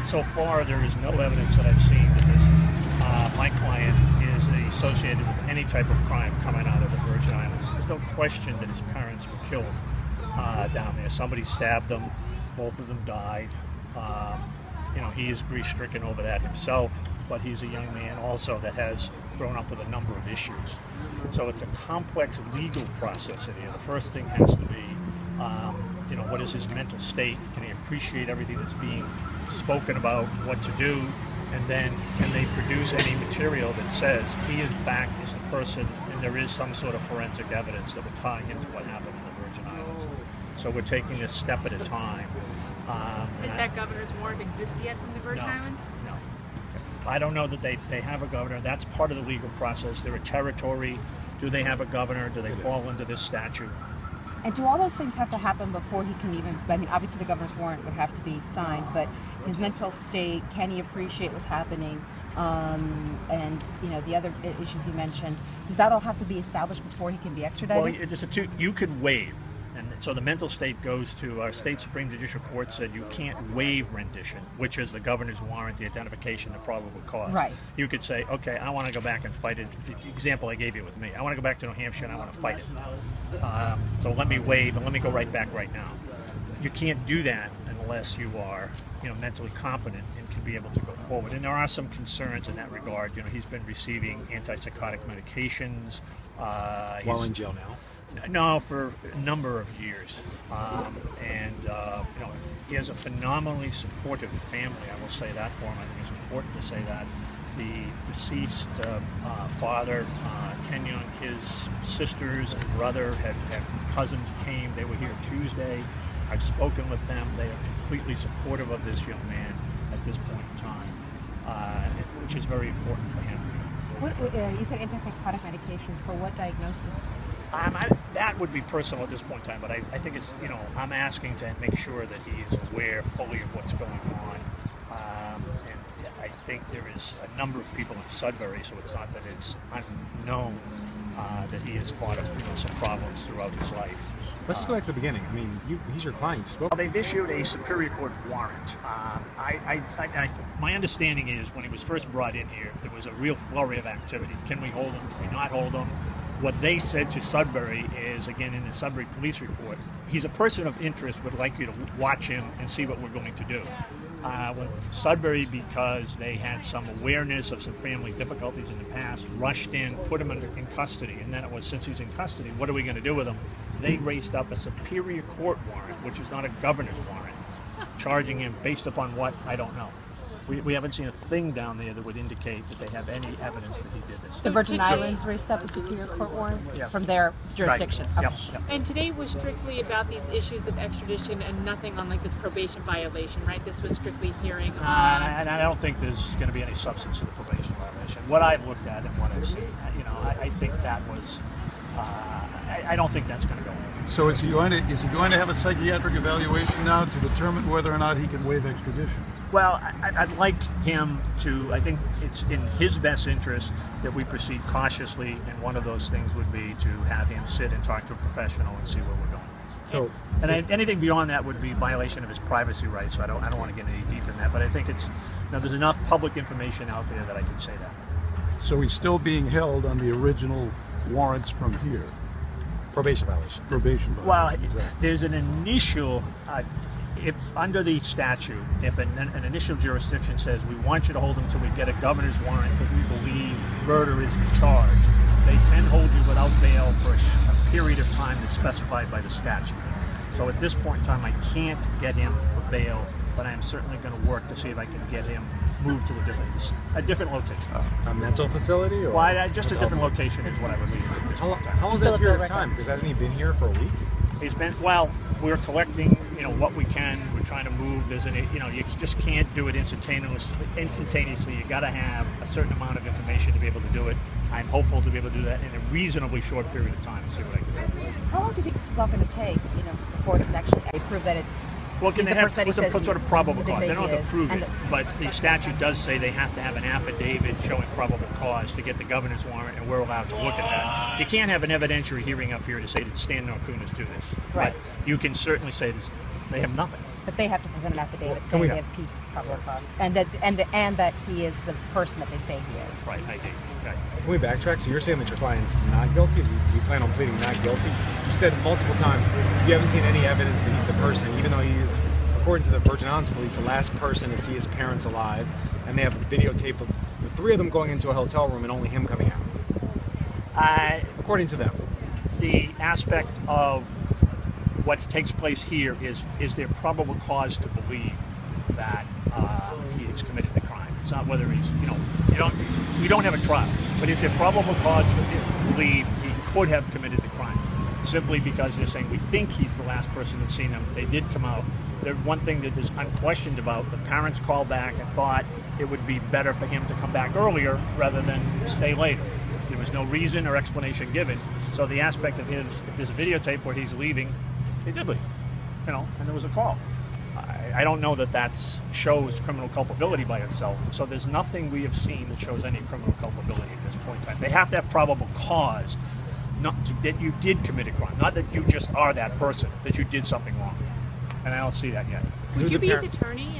so far there is no evidence that I've seen that this, my client is associated with any type of crime coming out of the Virgin Islands. There's no question that his parents were killed down there. Somebody stabbed them. Both of them died. He is grief-stricken over that himself, but he's a young man also that has grown up with a number of issues. So it's a complex legal process in here. The first thing has to be, what is his mental state? Can he appreciate everything that's being spoken about, what to do? And then can they produce any material that says he in fact is the person and there is some sort of forensic evidence that would tie into what happened in the Virgin Islands. So we're taking this step at a time. Does that governor's warrant exist yet from the Virgin Islands? No. I don't know that they have a governor. That's part of the legal process. They're a territory. Do they have a governor? Do they fall into this statute? And do all those things have to happen before he can even, obviously the governor's warrant would have to be signed, but his mental state, can he appreciate what's happening? And the other issues you mentioned, does that all have to be established before he can be extradited? Well, you could waive. And so the mental state goes to our state Supreme Judicial Court said you can't waive rendition, which is the governor's warrant, the identification, the probable cause. Right. You could say, okay, I want to go back and fight it. The example I gave you with me, I want to go back to New Hampshire and I want to fight it. So let me waive and let me go right back right now. You can't do that unless you are, mentally competent and can be able to go forward. And there are some concerns in that regard. He's been receiving antipsychotic medications. While in jail now? No, for a number of years. He has a phenomenally supportive family. I will say that for him. I think it's important to say that. The deceased father, Ken Young, his sisters and brother had cousins came. They were here Tuesday. I've spoken with them. They are completely supportive of this young man at this point in time, which is very important for him. You said antipsychotic medications. For what diagnosis? That would be personal at this point in time, but I think it's, I'm asking to make sure that he's aware fully of what's going on. And I think there is a number of people in Sudbury, so it's not that it's unknown that he has fought some problems throughout his life. Let's just go back to the beginning. He's your client. You spoke. Well, they've issued a Superior Court warrant. My understanding is when he was first brought in here, there was a real flurry of activity. Can we hold him? Can we not hold him? What they said to Sudbury is, again, in the Sudbury police report, he's a person of interest, would like you to watch him and see what we're going to do. When Sudbury, because they had some awareness of some family difficulties in the past, rushed in, put him in custody, and then it was, since he's in custody, what are we going to do with him? They raised up a Superior Court warrant, which is not a governor's warrant, charging him based upon what, I don't know. We haven't seen a thing down there that would indicate that they have any evidence that he did this. The Virgin Islands raised up a Superior Court warrant from their jurisdiction. Right. Okay. Yep. And today was strictly about these issues of extradition and nothing on this probation violation, right? This was strictly hearing on... And I don't think there's going to be any substance to the probation violation. What I've looked at and what I've seen, I think that was... I don't think that's going to go in. So is he going to have a psychiatric evaluation now to determine whether or not he can waive extradition? Well, I'd like him to, I think it's in his best interest that we proceed cautiously, and one of those things would be to have him sit and talk to a professional and see where we're going. So, anything beyond that would be violation of his privacy rights, so I don't want to get any deep in that, but I think it's, there's enough public information out there that I can say that. So he's still being held on the original warrants from here? probation violation. Probation violation. Well, exactly. There's an initial, if under the statute, if an initial jurisdiction says we want you to hold him until we get a governor's warrant because we believe murder is the charge, they can hold you without bail for a period of time that's specified by the statute. So at this point in time, I can't get him for bail, but I am certainly going to work to see if I can get him moved to a different location. A mental facility? Or well, just a different location is what I would leave at this point in time. How long is that period of time? Because hasn't he been here for a week? He's been, well, we're collecting, what we can. We're trying to move. You just can't do it instantaneously. You got to have a certain amount of information to be able to do it. I'm hopeful to be able to do that in a reasonably short period of time and see what I can do. How long do you think this is all going to take, before it's actually prove that it's he's the person that he says some sort of probable cause. They don't have to prove it, but the statute does say they have to have an affidavit showing probable cause to get the governor's warrant, and we're allowed to look at that. You can't have an evidentiary hearing up here to say that Stan Norcunas do this. Right. But you can certainly say this, they have nothing. But they have to present an affidavit Can saying we they not? have peace, probable cause, and that he is the person that they say he is. Right, ID. Right. Can we backtrack? So you're saying that your client's not guilty? Do you plan on pleading not guilty? You said multiple times you haven't seen any evidence that he's the person, even though he's, according to the Virgin Islands police, the last person to see his parents alive, and they have a videotape of the three of them going into a hotel room and only him coming out. According to them. The aspect of what takes place here is there probable cause to believe that he has committed the crime. It's not whether he's, you don't have a trial, but is there probable cause to believe he could have committed the crime? Simply because they're saying we think he's the last person that's seen him. They did come out. There's one thing that is unquestioned about, the parents called back and thought it would be better for him to come back earlier rather than stay later. There was no reason or explanation given. So the aspect of his, if there's a videotape where he's leaving, he did leave, and there was a call. I don't know that shows criminal culpability by itself. So there's nothing we have seen that shows any criminal culpability at this point in time. They have to have probable cause that you did commit a crime, not that you just are that person, that you did something wrong. And I don't see that yet. Would you be his attorney?